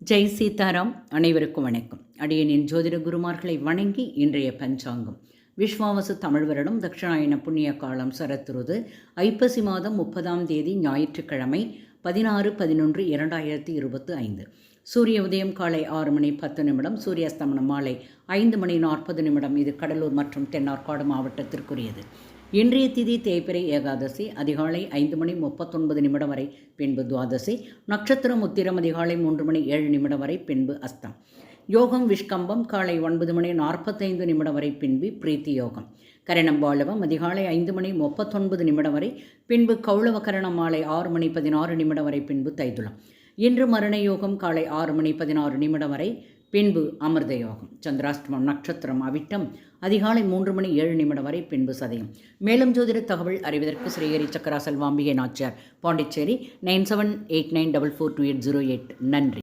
ஜெய் சீதாராம். அனைவருக்கும் வணக்கம். அடியனின் ஜோதிட குருமார்களை வணங்கி இன்றைய பஞ்சாங்கம். விஸ்வாவசு தமிழ் வருடம் தட்சிணாயன புண்ணிய காலம் சரத்துருது ஐப்பசி மாதம் 30ஆம் தேதி ஞாயிற்றுக்கிழமை 16/11/2025. சூரிய உதயம் காலை 6:10 சூரிய அஸ்தமனம் மாலை 5:40. இது கடலூர் மற்றும் தென்னார்காடு மாவட்டத்திற்குரியது. இன்றைய திதி தேய்பிறை ஏகாதசி அதிகாலை 5:39 வரை, பின்பு துவாதசி. நட்சத்திரம் உத்திரம் அதிகாலை 3:07 வரை, பின்பு அஸ்தம். யோகம் விஷ்கம்பம் காலை 9:45 வரை, பின்பு பிரீத்தி யோகம். கரணம் பாலவம் அதிகாலை 5:39 வரை, பின்பு கௌளவ கரணம் மாலை 6:16 வரை, பின்பு தைதுளம். இன்று மரண யோகம் காலை 6:16 வரை, பின்பு அமிர்த யோகம். சந்திராஷ்டமம் நட்சத்திரம் அவிட்டம் அதிகாலை 3:07 வரை, பின்பு சதயம். மேலும் ஜோதிட தகவல் அறிவதற்கு ஸ்ரீஹரி சக்கரா செல்வாம்பிகை நாச்சியார், பாண்டிச்சேரி 9789442808. நன்றி.